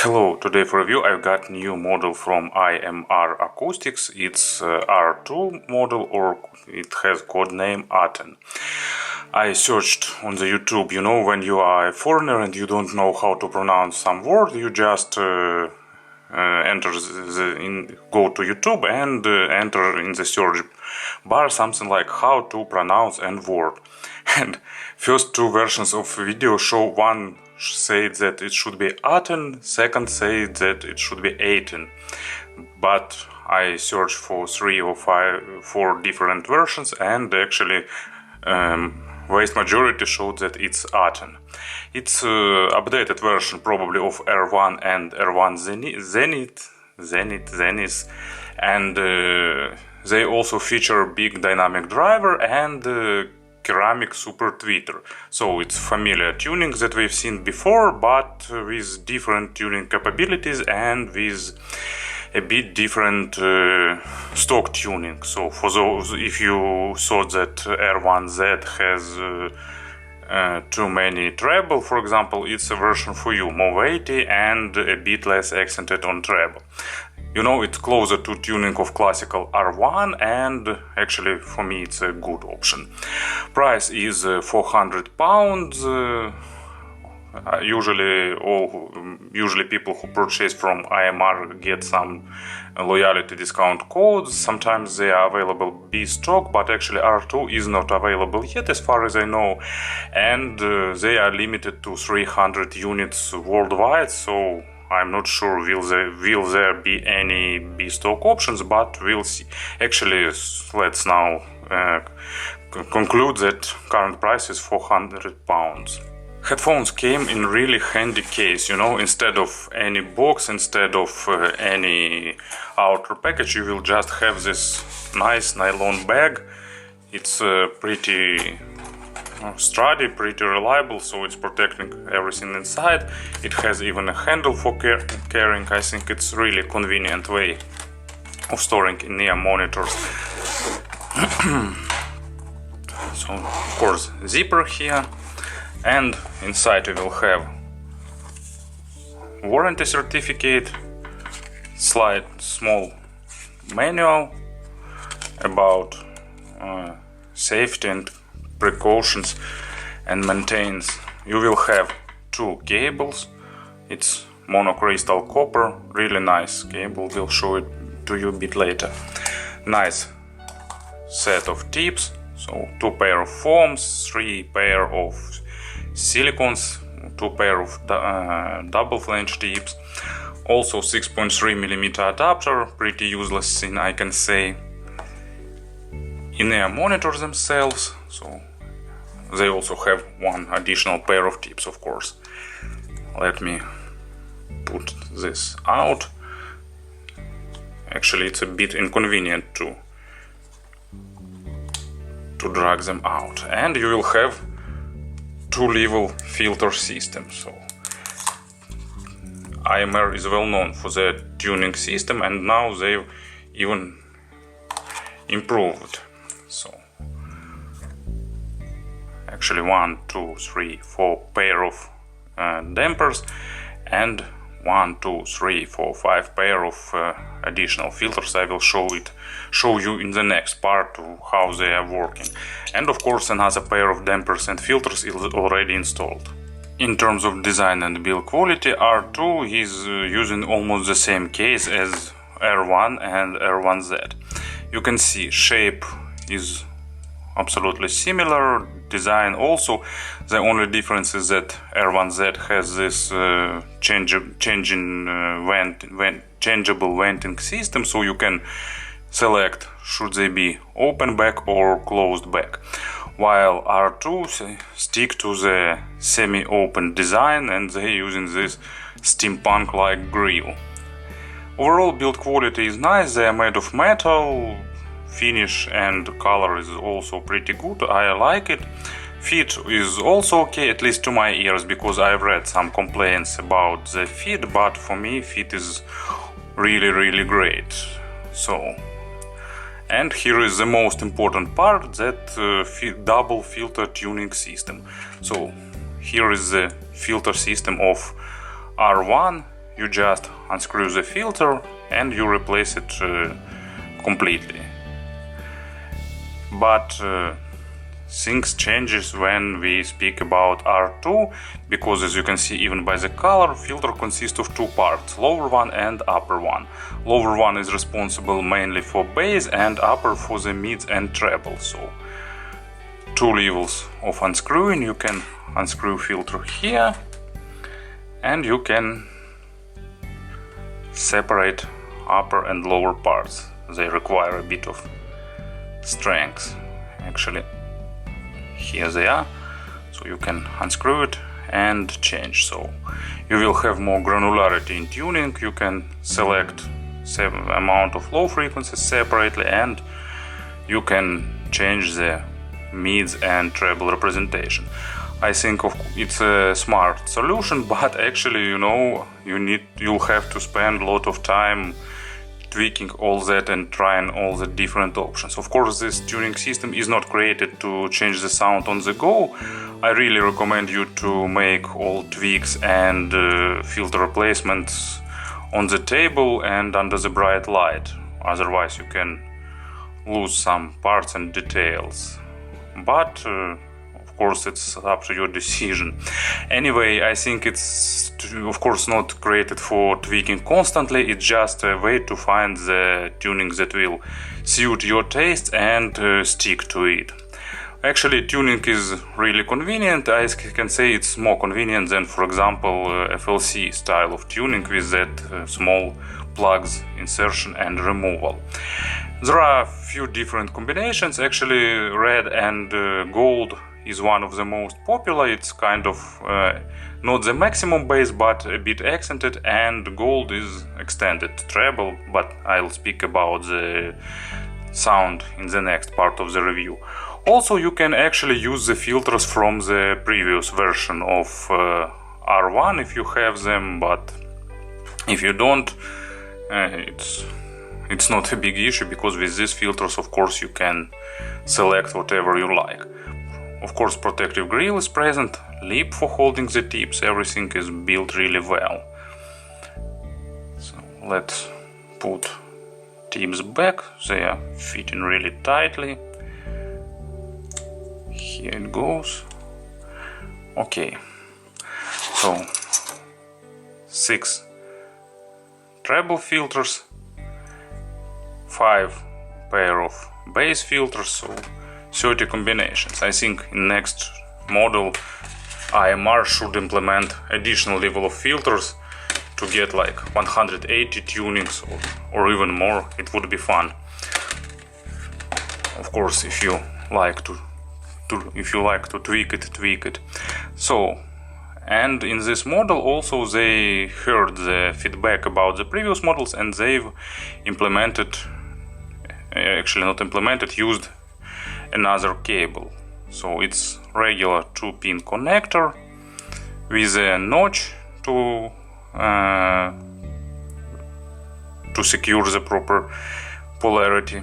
Hello, today for review I've got new model from IMR Acoustics. It's R2 model, or it has code name Aten. I searched on the YouTube, when you are a foreigner and you don't know how to pronounce some word, you just go to YouTube and enter in the search bar something like how to pronounce an word. And first two versions of video show one said that it should be Aten, second said that it should be Aten. But I searched for 3 or 4 different versions, and actually vast majority showed that it's Aten. It's updated version probably of R1 and R1 Zenith, and they also feature big dynamic driver and ceramic super tweeter. So it's familiar tuning that we've seen before, but with different tuning capabilities and with a bit different stock tuning. So for those, if you thought that R1Z has too many treble, for example, it's a version for you, more weighty and a bit less accented on treble. It's closer to tuning of classical R1, and actually for me it's a good option. Price is £400. Usually people who purchase from IMR get some loyalty discount codes. Sometimes they are available B stock, but actually R2 is not available yet as far as I know, and they are limited to 300 units worldwide, so I'm not sure will there be any B stock options, but we'll see. Actually, let's now conclude that current price is £400. Headphones came in really handy case, instead of any box, instead of any outer package, you will just have this nice nylon bag. It's pretty sturdy, pretty reliable, so it's protecting everything inside. It has even a handle for carrying. I think it's really convenient way of storing in-ear monitors. So of course zipper here, and inside we will have warranty certificate, small manual about safety and precautions and maintenance. You will have 2 cables. It's monocrystal copper, really nice cable. We'll show it to you a bit later. Nice set of tips, so 2 pair of foams, 3 pair of silicons, 2 pair of double flange tips, also 6.3mm adapter, pretty useless thing I can say. In-ear monitors themselves, so they also have 1 additional pair of tips, of course. Let me put this out. Actually, it's a bit inconvenient to drag them out. And you will have 2-level filter system. So IMR is well known for their tuning system, and now they've even improved. So actually 1, 2, 3, 4 pair of dampers, and 1, 2, 3, 4, 5 pair of additional filters. I will show you in the next part how they are working. And of course another pair of dampers and filters is already installed. In terms of design and build quality, R2 is using almost the same case as R1 and R1Z. You can see shape is absolutely similar, design also. The only difference is that R1Z has this changeable venting system, so you can select should they be open back or closed back, while R2 stick to the semi-open design and they're using this steampunk-like grille. Overall build quality is nice, they are made of metal. Finish and color is also pretty good, I like it. Fit is also okay, at least to my ears, because I've read some complaints about the fit, but for me fit is really great. So, and here is the most important part, that double filter tuning system. So here is the filter system of R1. you just unscrew the filter and you replace it completely. But things changes when we speak about R2, because as you can see even by the color, filter consists of two parts, lower one and upper one. Lower one is responsible mainly for bass and upper for the mids and treble. So two levels of unscrewing. You can unscrew filter here and you can separate upper and lower parts. They require a bit of strength. Actually, here they are, so you can unscrew it and change. So you will have more granularity in tuning. You can select same amount of low frequencies separately, and you can change the mids and treble representation. I think it's a smart solution, but actually, you'll have to spend a lot of time tweaking all that and trying all the different options. Of course, this tuning system is not created to change the sound on the go. I really recommend you to make all tweaks and filter replacements on the table and under the bright light. Otherwise, you can lose some parts and details. But of course, it's up to your decision. Anyway, I think it's of course not created for tweaking constantly. It's just a way to find the tuning that will suit your taste and stick to it. Actually, tuning is really convenient. I can say it's more convenient than, for example, FLC style of tuning with that small plugs insertion and removal. There are a few different combinations. Actually, red and gold is one of the most popular. It's kind of not the maximum bass, but a bit accented, and gold is extended treble, but I'll speak about the sound in the next part of the review. Also, you can actually use the filters from the previous version of R1 if you have them, but if you don't, it's not a big issue, because with these filters, of course, you can select whatever you like. Of course, protective grill is present, lip for holding the tips, everything is built really well. So let's put tips back, they are fitting really tightly. Here it goes. Okay, so 6 treble filters, 5 pair of bass filters, so 30 combinations. I think in next model IMR should implement additional level of filters to get like 180 tunings or even more. It would be fun. Of course, if you like to tweak it. So, and in this model also they heard the feedback about the previous models, and they've used another cable. So it's regular 2-pin connector with a notch to secure the proper polarity.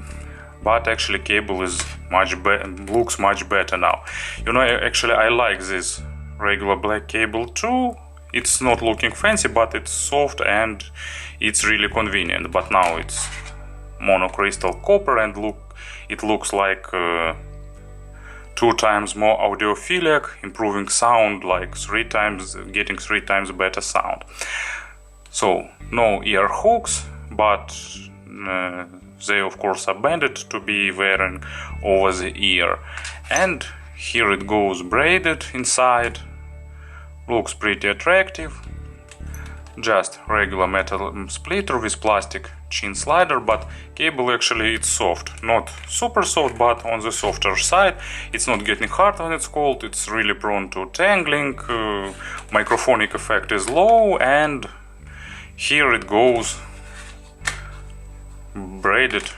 But actually cable is looks much better now. Actually I like this regular black cable too. It's not looking fancy, but it's soft and it's really convenient. But now it's monocrystal copper, and it looks like 2 times more audiophilic, improving sound like 3 times, getting 3 times better sound. So no ear hooks, but they of course are banded to be wearing over the ear. And here it goes braided inside, looks pretty attractive. Just regular metal splitter with plastic chin slider, but cable actually it's soft, not super soft, but on the softer side. It's not getting hard when it's cold, it's really prone to tangling, microphonic effect is low, and here it goes braided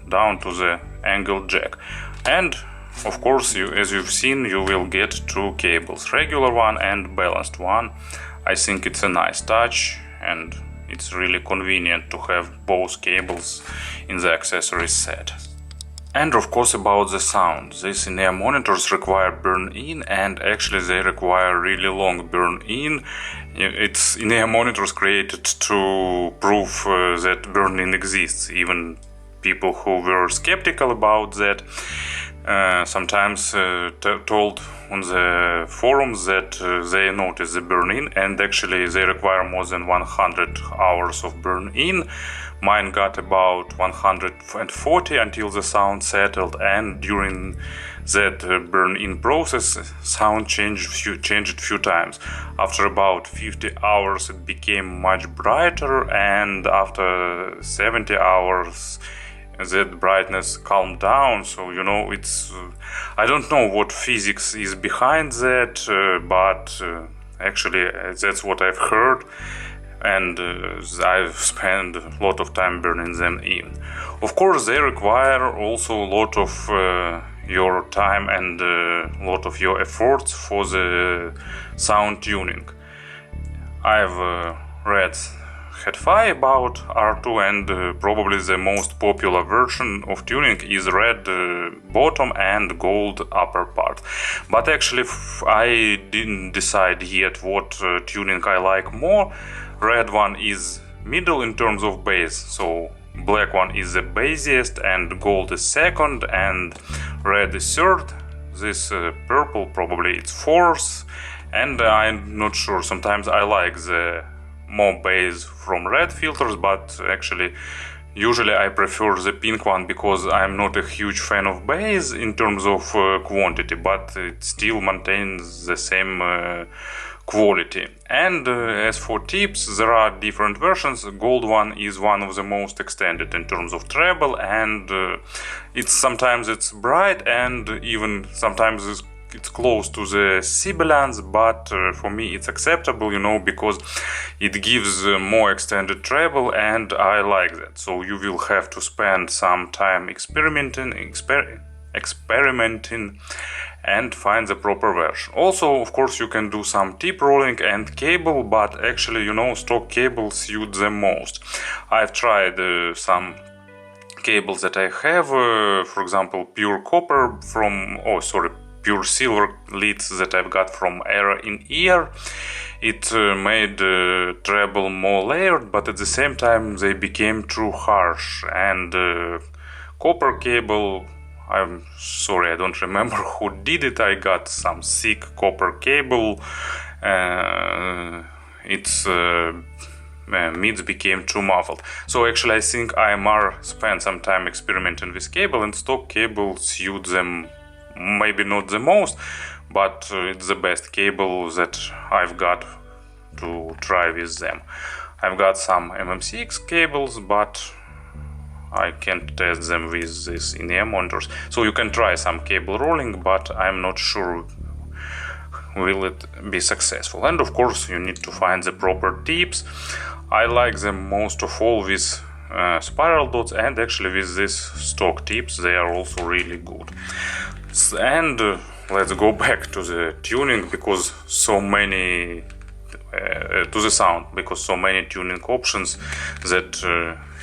down to the angled jack. And of course, as you've seen, you will get 2 cables, regular one and balanced one. I think it's a nice touch, and it's really convenient to have both cables in the accessories set. And of course about the sound. These in-ear monitors require burn-in, and actually they require really long burn-in. It's in-ear monitors created to prove that burn-in exists. Even people who were skeptical about that sometimes told on the forums that they notice the burn-in, and actually they require more than 100 hours of burn-in. Mine got about 140 until the sound settled, and during that burn-in process, sound changed few times. After about 50 hours it became much brighter, and after 70 hours that brightness calmed down. So it's I don't know what physics is behind that, but actually that's what I've heard, and I've spent a lot of time burning them in. Of course they require also a lot of your time and a lot of your efforts for the sound tuning. I've read Hetfi about R2, and probably the most popular version of tuning is red bottom and gold upper part. But actually I didn't decide yet what tuning I like more. Red one is middle in terms of bass, so black one is the bassiest and gold is second and red is third. This purple probably it's fourth, and I'm not sure, sometimes I like the more bass from red filters, but actually usually I prefer the pink one because I'm not a huge fan of bass in terms of quantity, but it still maintains the same quality. And as for tips, there are different versions. Gold one is one of the most extended in terms of treble, and sometimes it's bright, and even sometimes it's close to the Sibilance, but for me it's acceptable, because it gives more extended treble, and I like that. So you will have to spend some time experimenting and find the proper version. Also, of course, you can do some tip rolling and cable, but actually, stock cable suits them most. I've tried some cables that I have, for example, pure copper pure silver leads that I've got from Era in Ear. It made treble more layered, but at the same time they became too harsh. And copper cable, I'm sorry, I don't remember who did it. I got some thick copper cable. Its mids became too muffled. So actually I think AMR spent some time experimenting with cable, and stock cable suits them maybe not the most, but it's the best cable that I've got to try with them. I've got some MMCX cables, but I can't test them with these in-ear monitors. So you can try some cable rolling, but I'm not sure will it be successful. And of course you need to find the proper tips. I like them most of all with spiral dots, and actually with these stock tips they are also really good. And let's go back to the tuning, because so many to the sound, because so many tuning options that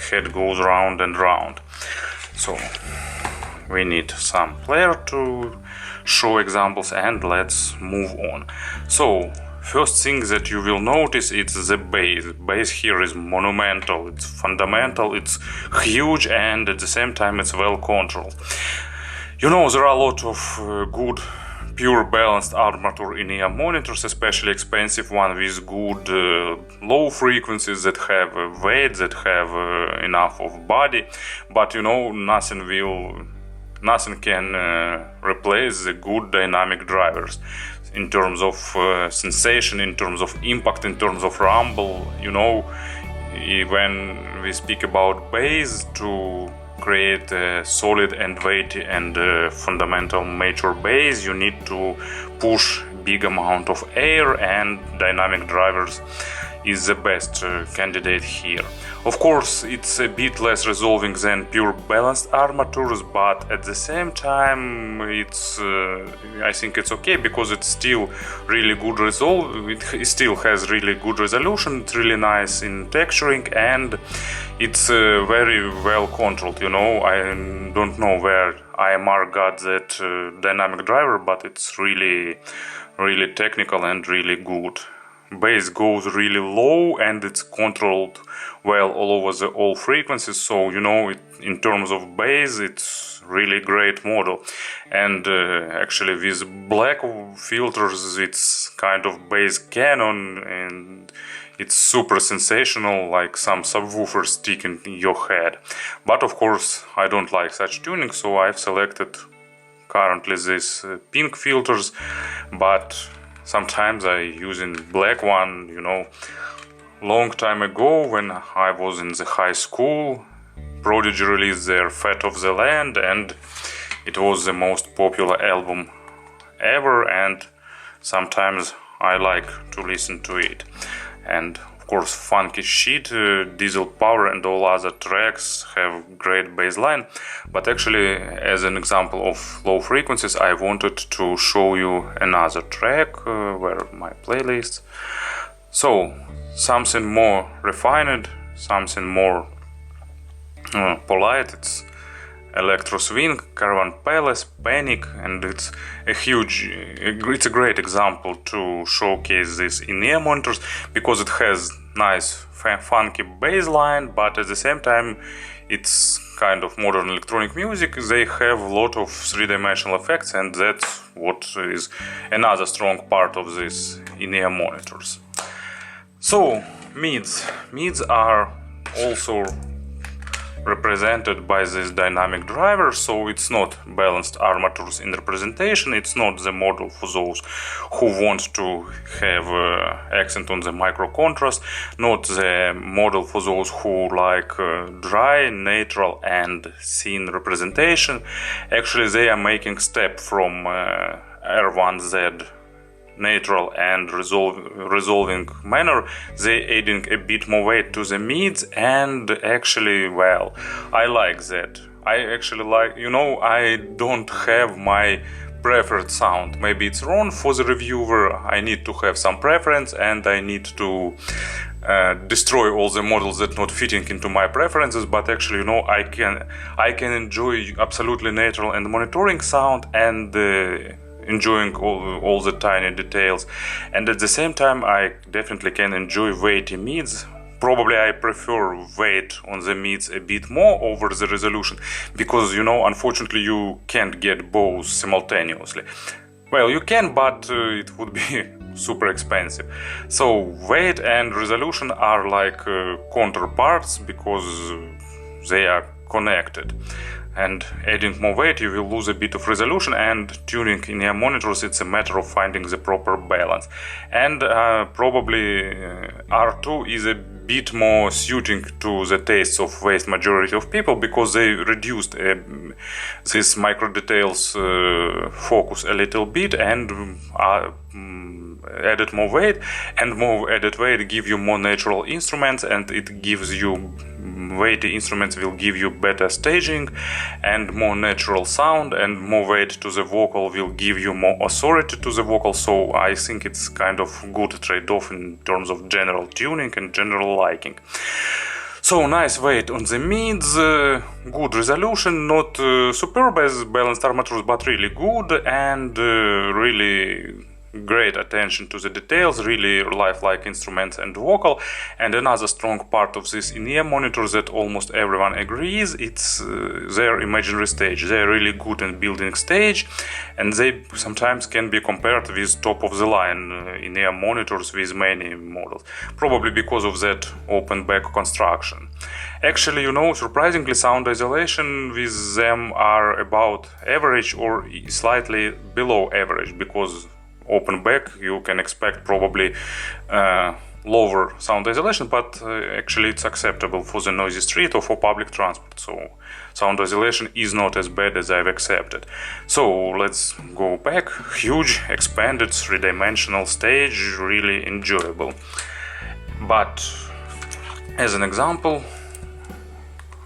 head goes round and round. So we need some player to show examples, and let's move on. So first thing that you will notice is the bass. Bass here is monumental, it's fundamental, it's huge, and at the same time it's well controlled. There are a lot of good pure balanced armature in-ear monitors, especially expensive one with good low frequencies that have weight, that have enough of body, but nothing can replace the good dynamic drivers in terms of sensation, in terms of impact, in terms of rumble. When we speak about bass, to create a solid and weighty and fundamental mature bass, you need to push big amount of air, and dynamic drivers is the best candidate here. Of course, it's a bit less resolving than pure balanced armatures, but at the same time, I think it's okay because it's still really good it still has really good resolution. It's really nice in texturing, and it's very well controlled. I don't know where IMR got that dynamic driver, but it's really technical and really good. Bass goes really low and it's controlled well all over all frequencies, so in terms of bass it's really great model. And actually with black filters it's kind of bass canon and it's super sensational, like some subwoofer sticking in your head. But of course I don't like such tuning, so I've selected currently these pink filters, but sometimes I using black one. Long time ago when I was in the high school, Prodigy released their Fate of the Land, and it was the most popular album ever, and sometimes I like to listen to it. And of course Funky Shit, Diesel Power and all other tracks have great bass line, but actually as an example of low frequencies I wanted to show you another track. Where are my playlists? So something more refined, something more polite. It's Electro Swing, Caravan Palace, Panic, and it's a great example to showcase this in-ear monitors because it has nice funky bass line, but at the same time it's kind of modern electronic music. They have a lot of three-dimensional effects, and that's what is another strong part of these in-ear monitors. So mids are also represented by this dynamic driver, so it's not balanced armatures in representation. It's not the model for those who want to have accent on the micro contrast, not the model for those who like dry, natural and thin representation. Actually they are making step from R1Z natural and resolving manner. They adding a bit more weight to the mids, and actually, well, I like that. I actually like, I don't have my preferred sound. Maybe it's wrong for the reviewer. I need to have some preference, and I need to destroy all the models that not fitting into my preferences. But actually, I can enjoy absolutely natural and monitoring sound, and enjoying all the tiny details, and at the same time I definitely can enjoy weighty mids. Probably I prefer weight on the mids a bit more over the resolution, because unfortunately you can't get both simultaneously. Well, you can, but it would be super expensive. So weight and resolution are like counterparts because they are connected. And adding more weight you will lose a bit of resolution, and tuning in your monitors it's a matter of finding the proper balance. And probably R2 is a bit more suiting to the tastes of vast majority of people, because they reduced this micro details focus a little bit and added more weight, and more added weight give you more natural instruments, and it gives you weighty instruments will give you better staging and more natural sound, and more weight to the vocal will give you more authority to the vocal. So I think it's kind of good trade-off in terms of general tuning and general liking. So nice weight on the mids, good resolution, not superb as balanced armatures, but really good, and really great attention to the details, really lifelike instruments and vocal. And another strong part of this in-ear monitor that almost everyone agrees, it's their imaginary stage. They're really good in building stage, and they sometimes can be compared with top-of-the-line in-ear monitors with many models, probably because of that open back construction. Actually, surprisingly, sound isolation with them are about average or slightly below average, because open back you can expect probably lower sound isolation, but actually it's acceptable for the noisy street or for public transport. So sound isolation is not as bad as I've accepted. So let's go back. Huge, expanded, three-dimensional stage, really enjoyable. But as an example,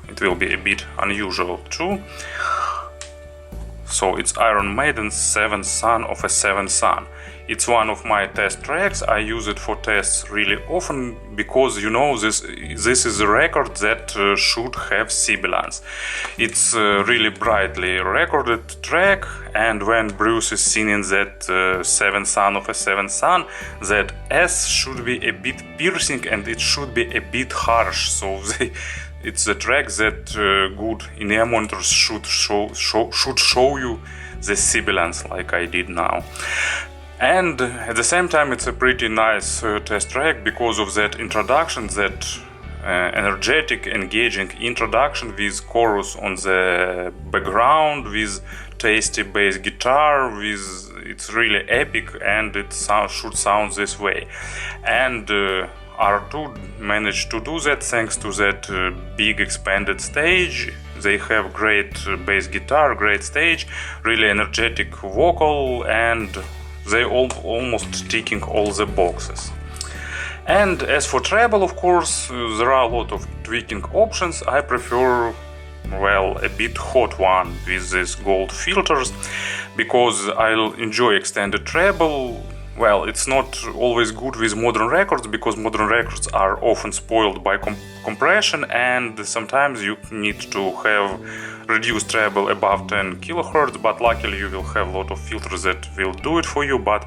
it will be a bit unusual too. So it's Iron Maiden's Seventh Son of a Seventh Son. It's one of my test tracks. I use it for tests really often because, you know, this is a record that should have sibilance. It's a really brightly recorded track, and when Bruce is singing that Seventh Son of a Seventh Son, that S should be a bit piercing and it should be a bit harsh. So it's a track that good in-ear monitors should show you the sibilance like I did now. And at the same time, it's a pretty nice test track because of that introduction, that energetic, engaging introduction with chorus on the background, with tasty bass guitar, with it's really epic, and it should sound this way. And R2 managed to do that thanks to that big expanded stage. They have great bass guitar, great stage, really energetic vocal, and they almost ticking all the boxes. And as for treble, of course, there are a lot of tweaking options. I prefer, well, a bit hot one with these gold filters, because I'll enjoy extended treble. Well, it's not always good with modern records, because modern records are often spoiled by compression, and sometimes you need to have reduced treble above 10 kHz, but luckily you will have a lot of filters that will do it for you. But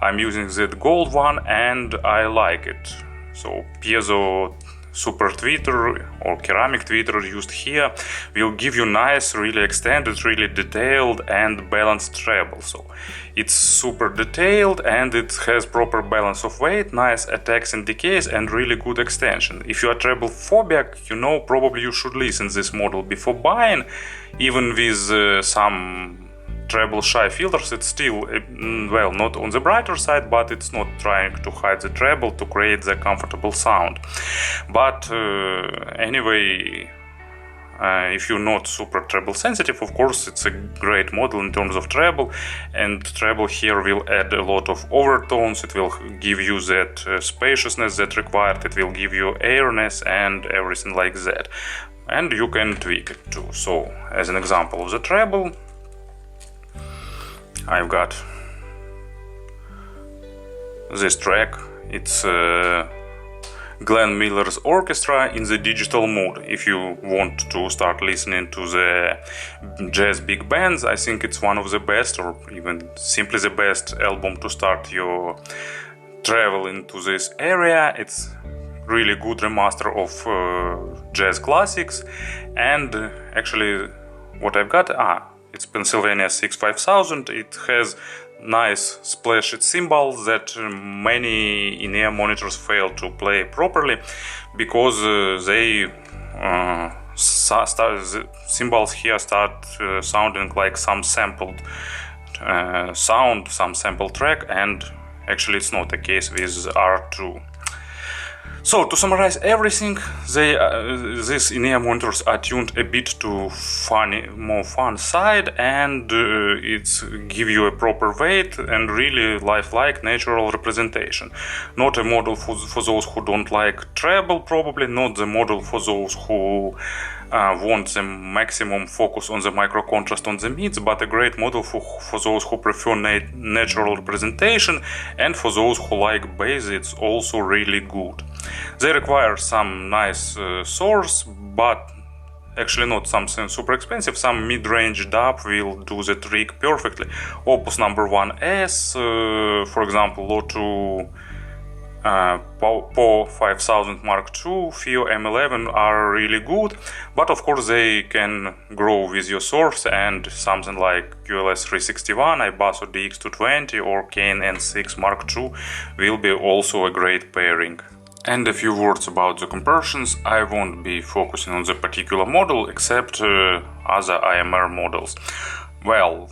I'm using that gold one and I like it. So piezo super tweeter or ceramic tweeter used here will give you nice, really extended, really detailed and balanced treble. So it's super detailed and it has proper balance of weight, nice attacks and decays, and really good extension. If you are treble phobic, you know, probably you should listen this model before buying. Even with some treble shy filters, it's still, well, not on the brighter side, but it's not trying to hide the treble to create the comfortable sound. But anyway, if you're not super treble sensitive, of course it's a great model in terms of treble, and treble here will add a lot of overtones. It will give you that spaciousness that required, it will give you airiness and everything like that, and you can tweak it too. So as an example of the treble, I've got this track. It's Glenn Miller's Orchestra in the digital mode. If you want to start listening to the jazz big bands, I think it's one of the best, or even simply the best album to start your travel into this area. It's really good remaster of jazz classics. And actually what I've got, it's Pennsylvania 65000. It has nice splashed cymbals that many in-ear monitors fail to play properly, because the cymbals here start sounding like some sampled sound, some sampled track, and actually it's not the case with R2. So to summarize everything, these in-ear monitors are tuned a bit to more fun side, and it's give you a proper weight and really lifelike natural representation. Not a model for those who don't like treble, probably not the model for those who want the maximum focus on the micro contrast on the mids, but a great model for those who prefer natural representation, and for those who like bass, it's also really good. They require some nice source, but actually not something super expensive. Some mid-range DAP will do the trick perfectly. Opus number 1S, for example, Lotu PO 5000 Mark II, FIO M11 are really good, but of course they can grow with your source, and something like QLS 361, iBasso DX220 or Kane N6 Mark II will be also a great pairing. And a few words about the conversions. I won't be focusing on the particular model except other IMR models. Well,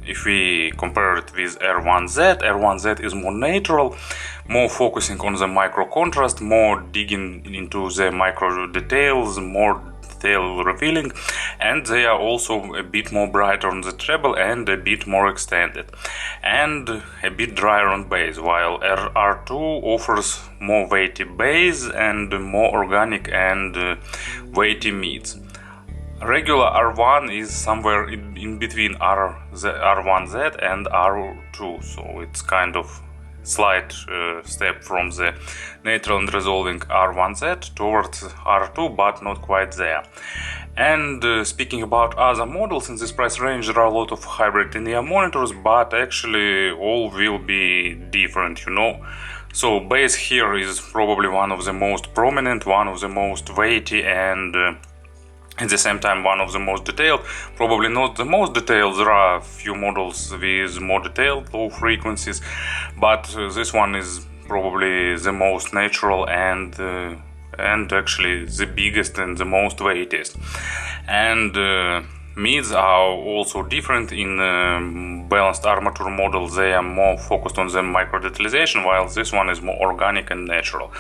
if we compare it with R1Z is more natural, more focusing on the micro contrast, more digging into the micro details, more detail revealing, and they are also a bit more brighter on the treble and a bit more extended, and a bit drier on bass, while R2 offers more weighty bass and more organic and weighty mids. Regular R1 is somewhere in between R1Z and R2, so it's kind of slight step from the natural and resolving R1Z towards R2, but not quite there. And speaking about other models in this price range, there are a lot of hybrid in-ear monitors, but actually all will be different, you know. So bass here is probably one of the most prominent, one of the most weighty, and at the same time one of the most detailed. Probably not the most detailed, there are a few models with more detailed low frequencies, but this one is probably the most natural and actually the biggest and the most weightiest. And mids are also different. In balanced armature model they are more focused on the micro detalization, while this one is more organic and natural.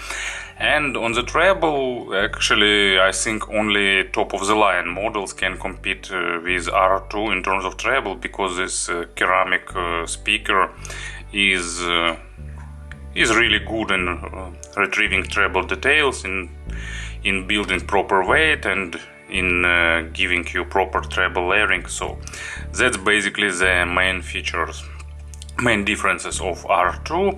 And on the treble, actually I think only top of the line models can compete with R2 in terms of treble, because this ceramic speaker is really good in retrieving treble details, in building proper weight, and in giving you proper treble layering. So that's basically the main features, main differences of R2,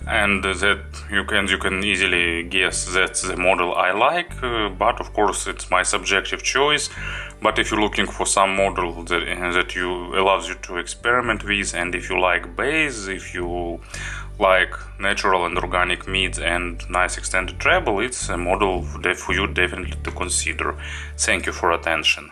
and that you can easily guess that's the model I like, but of course it's my subjective choice. But if you're looking for some model that allows you to experiment with, and if you like bass, if you like natural and organic mids and nice extended treble, it's a model for you definitely to consider. Thank you for attention.